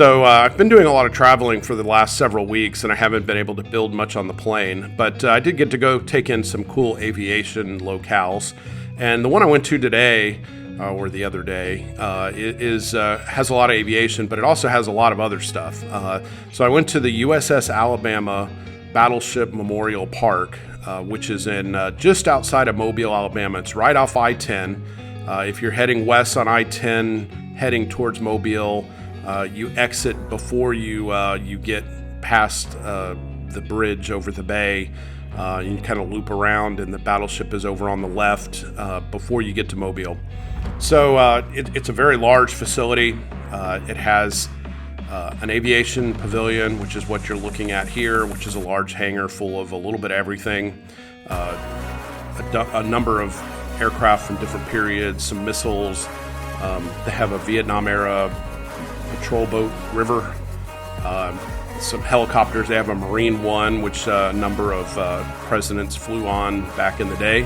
So I've been doing a lot of traveling for the last several weeks, and I haven't been able to build much on the plane, but I did get to go take in some cool aviation locales. And the one I went to today, or the other day, has a lot of aviation, but it also has a lot of other stuff. So I went to the USS Alabama Battleship Memorial Park, which is in just outside of Mobile, Alabama. It's right off I-10. If you're heading west on I-10, heading towards Mobile, you exit before you get past the bridge over the bay. You kind of loop around, and the battleship is over on the left before you get to Mobile. So it's a very large facility. It has an aviation pavilion, which is what you're looking at here, which is a large hangar full of a little bit of everything. A number of aircraft from different periods, some missiles. They have a Vietnam-era patrol boat river, some helicopters. They have a Marine One, which a number of presidents flew on back in the day,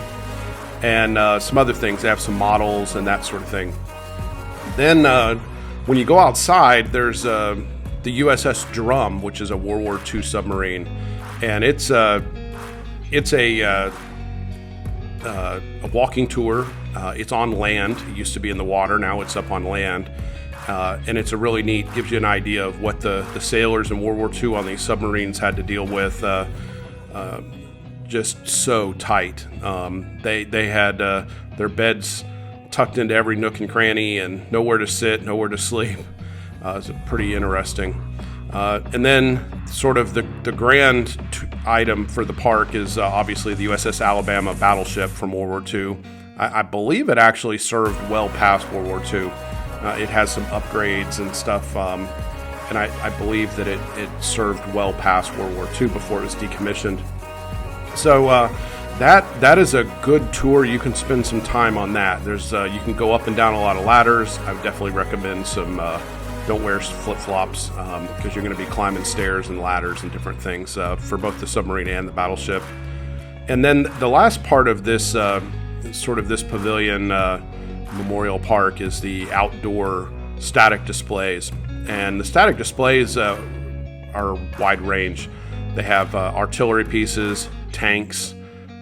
and some other things. They have some models and that sort of thing. Then when you go outside, there's the USS Drum, which is a World War II submarine, and it's a walking tour. It's on land. It used to be in the water. Now it's up on land. And it's a really neat, gives you an idea of what the sailors in World War II on these submarines had to deal with. Just so tight. They had their beds tucked into every nook and cranny, and nowhere to sit, nowhere to sleep. It's pretty interesting. And then sort of the grand item for the park is obviously the USS Alabama battleship from World War II. I believe it actually served well past World War II. It has some upgrades and stuff, and I believe that it served well past World War II before it was decommissioned. So that is a good tour. You can spend some time on that. There's you can go up and down a lot of ladders. I would definitely recommend some. Don't wear flip-flops because you're going to be climbing stairs and ladders and different things for both the submarine and the battleship. And then the last part of this sort of this pavilion Memorial Park is the outdoor static displays. And the static displays are wide range. They have artillery pieces, tanks,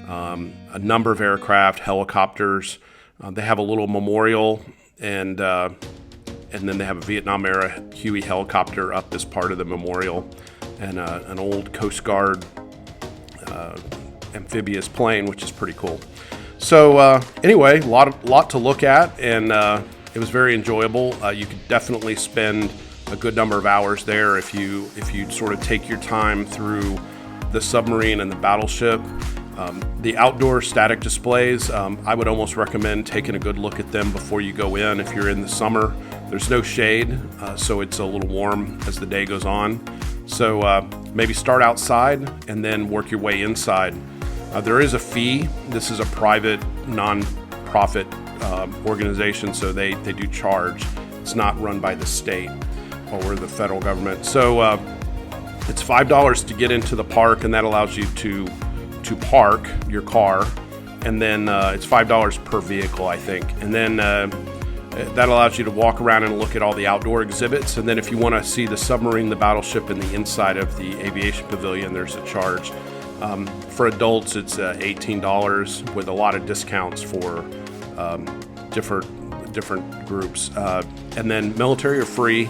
a number of aircraft, helicopters. They have a little memorial, and then they have a Vietnam-era Huey helicopter up as part of the memorial, and an old Coast Guard amphibious plane, which is pretty cool. So anyway, a lot to look at, and it was very enjoyable. You could definitely spend a good number of hours there if you sort of take your time through the submarine and the battleship. The outdoor static displays, I would almost recommend taking a good look at them before you go in. If you're in the summer, there's no shade, so it's a little warm as the day goes on. So maybe start outside and then work your way inside. There is a fee. This is a private, non-profit organization, so they do charge. It's not run by the state or the federal government. So it's $5 to get into the park, and that allows you to park your car, and then it's $5 per vehicle, I think. And then that allows you to walk around and look at all the outdoor exhibits. And then if you want to see the submarine, the battleship, and the inside of the aviation pavilion, there's a charge. For adults, it's $18 with a lot of discounts for different groups. And then military are free.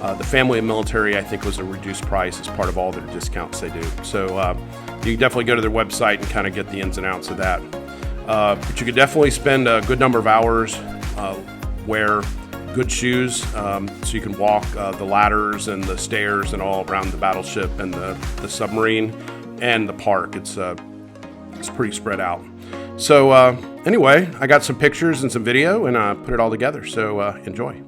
The family and military, I think, was a reduced price as part of all their discounts they do. So you can definitely go to their website and kind of get the ins and outs of that. But you could definitely spend a good number of hours, wear good shoes so you can walk the ladders and the stairs and all around the battleship and the submarine and the park. It's pretty spread out. So anyway, I got some pictures and some video, and put it all together. So enjoy.